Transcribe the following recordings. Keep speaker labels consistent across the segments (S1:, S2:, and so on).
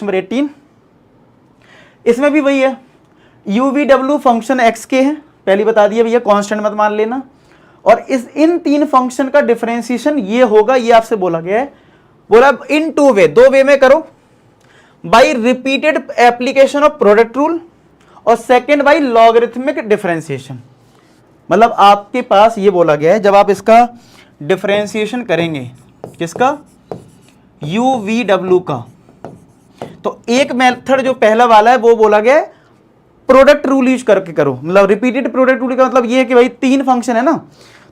S1: Number 18, इसमें भी वही है, you V W function x के है, पहले बता दिया भैया, कांस्टेंट मत मान लेना। और इन तीन फंक्शन का डिफरेंशिएशन ये होगा, ये आपसे बोला गया है, बोला इन टू वे, दो वे में करो, by repeated application of product rule, और सेकेंड बाई लॉगरिथमिक डिफरेंशिएशन। मतलब आपके पास ये बोला गया है जब आप इसका डिफरेंशिएशन करेंगे, किसका, यू वी डब्ल्यू का, तो एक मेथड जो पहला वाला है वो बोला गया है प्रोडक्ट रूल यूज करके करो। मतलब रिपीटेड प्रोडक्ट रूल का मतलब ये है कि भाई तीन फंक्शन है ना,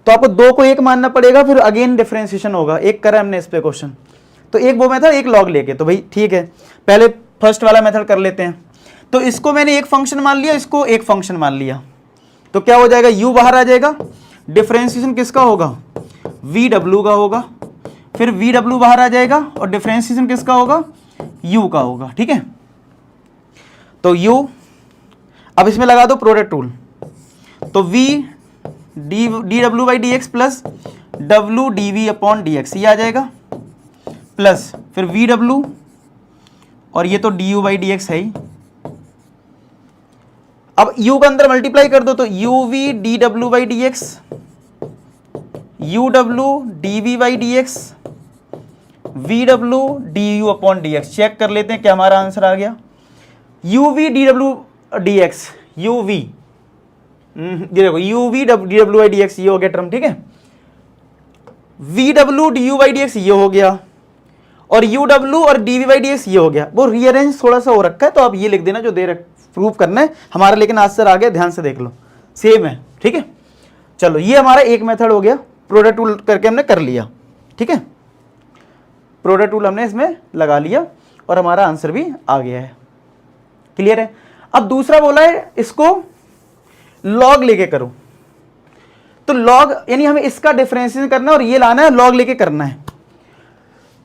S1: तो आपको दो को एक मानना पड़ेगा, फिर अगेन डिफरेंशिएशन होगा। एक करा हमने इस पे क्वेश्चन, तो एक वो मेथड, एक लॉग लेके, तो भाई ठीक है, पहले फर्स्ट वाला मेथड कर लेते हैं। तो इसको मैंने एक फंक्शन मान लिया, इसको एक फंक्शन मान लिया, तो क्या हो जाएगा, u बाहर आ जाएगा, डिफरेंशिएशन किसका होगा, वी डब्ल्यू का होगा, फिर वी डब्ल्यू बाहर आ जाएगा और डिफरेंशिएशन किसका होगा, u का होगा। ठीक है, तो u, अब इसमें लगा दो प्रोडक्ट रूल, तो v D W by D X plus W D V upon D x, ये आ जाएगा, प्लस फिर वी डब्ल्यू, और ये तो D you by D x है ही। अब u का अंदर मल्टीप्लाई कर दो, तो you we D W by D x, U W D we by D x, v W D u upon D x. Check कर लेते हैं क्या हमारा आंसर आ गया, यू वी डी डब्ल्यू डी एक्स, यू वी, ये देखो u we D W by D x, ये हो गया टर्म। ठीक है, v W D you by D x ये हो गया, और यू डब्ल्यू और d we by D x ये हो गया। वो रीअरेंज थोड़ा सा हो रखा है, तो आप ये लिख देना जो दे रख प्रूव करना है हमारा, लेकिन आंसर आ गया, ध्यान से देख लो, सेम है। ठीक है, चलो ये हमारा एक मेथड हो गया, प्रोडक्ट रूल करके हमने कर लिया। ठीक है, प्रोडक्ट रूल हमने इसमें लगा लिया और हमारा आंसर भी आ गया है। क्लियर है। अब दूसरा बोला है इसको लॉग लेके करो, तो लॉग यानी हमें इसका डिफरेंशिएशन करना है और ये लाना है, लॉग लेके करना है।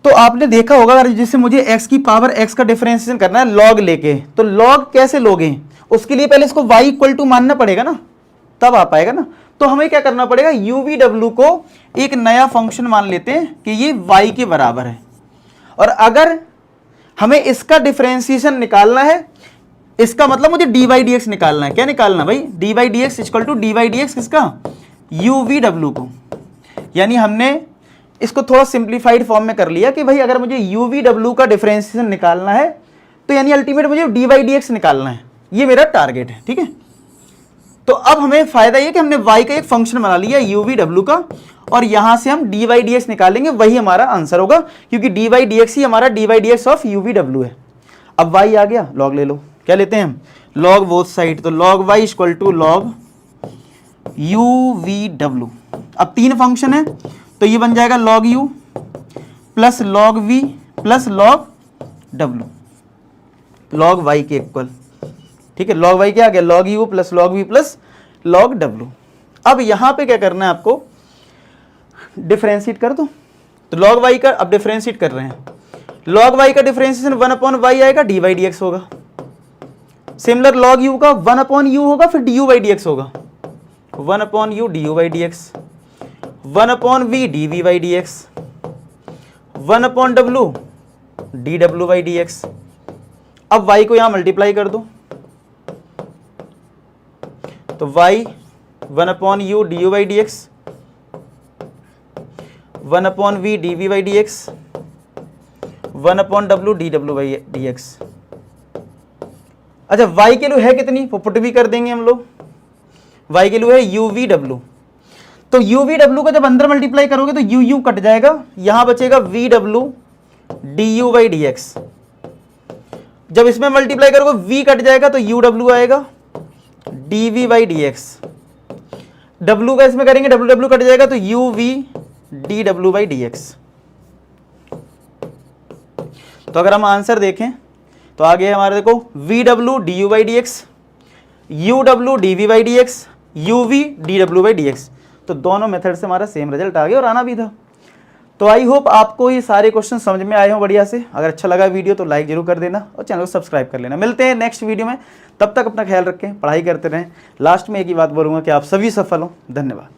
S1: तो आपने देखा होगा अगर जिससे मुझे x की पावर x का डिफरेंशिएशन करना है लॉग लेके, तो लॉग कैसे लोगे, उसके लिए पहले इसको y इक्वल टू मानना पड़ेगा ना, तब आ पाएगा ना। तो हमें क्या करना पड़ेगा, यू वी डब्ल्यू को एक नया फंक्शन मान लेते हैं कि ये y के बराबर है, और अगर हमें इसका डिफरेंशिएशन निकालना है, इसका मतलब मुझे डी बाई डी एक्स निकालना है। क्या निकालना भाई, d by D x equal to d by D x किसका, यू वी डब्ल्यू को। यानी हमने इसको थोड़ा सिंप्लीफाइड फॉर्म में कर लिया कि भाई अगर मुझे यू वी डब्ल्यू का डिफरेंशिएशन निकालना है, तो यानी अल्टीमेट मुझे डी बाई डी एक्स निकालना है, ये मेरा टारगेट है। ठीक है, तो अब हमें फायदा ये कि हमने y का एक फंक्शन बना लिया यू वी डब्ल्यू का, और यहां से हम डी बाई डी एक्स निकालेंगे, वही हमारा आंसर होगा, क्योंकि डी बाई डी एक्स ही हमारा D by D x of you V W है। अब y आ गया, लॉग ले लो, क्या लेते हैं हम, लॉग बोथ साइड, तो log y equal to log U we W. अब तीन फंक्शन है, तो ये बन जाएगा log u plus log v plus log w, log y के इक्वल। ठीक है, लॉग y क्या आ गया, log u plus log v plus log w। अब यहां पे क्या करना है आपको, डिफरेंशिएट कर दो, तो लॉग y का अब डिफरेंशिएट कर रहे हैं, लॉग y का डिफरेंशिएशन 1 अपॉन y आएगा, डी बाई डी एक्स होगा। सिमिलर लॉग u का 1 अपॉन u होगा, फिर d you by D x होगा, 1 upon u d you by D x, 1 upon v d we by D x, 1 upon w d W by D x. अब y को यहां multiply कर दो, तो y 1 upon u d you by D x, 1 upon v d we by D x, 1 upon w d W by D x. अच्छा, y के लिए है कितनी, वो पुट भी कर देंगे हम लोग, y के लिए है यू वी डब्ल्यू, तो यू वी डब्ल्यू का जब अंदर मल्टीप्लाई करोगे तो यू यू कट जाएगा, यहां बचेगा V W D you by D X. जब इसमें मल्टीप्लाई करोगे v कट जाएगा, तो यू डब्ल्यू आएगा D we by D X, W का इसमें करेंगे डब्ल्यू डब्ल्यू कट जाएगा, तो you we D W by D X. तो अगर हम आंसर देखें तो आगे हमारे देखो V W D you by D x, U W D we by D x, you we D W by D X. तो दोनों मेथड से हमारा सेम रिजल्ट आ गया और आना भी था। तो आई होप आपको ये सारे क्वेश्चन समझ में आए हों बढ़िया से। अगर अच्छा लगा वीडियो तो लाइक जरूर कर देना और चैनल को सब्सक्राइब कर लेना। मिलते हैं नेक्स्ट वीडियो में, तब तक अपना ख्याल रखें, पढ़ाई करते रहें। लास्ट में एक ही बात बोलूँगा कि आप सभी सफल हों। धन्यवाद।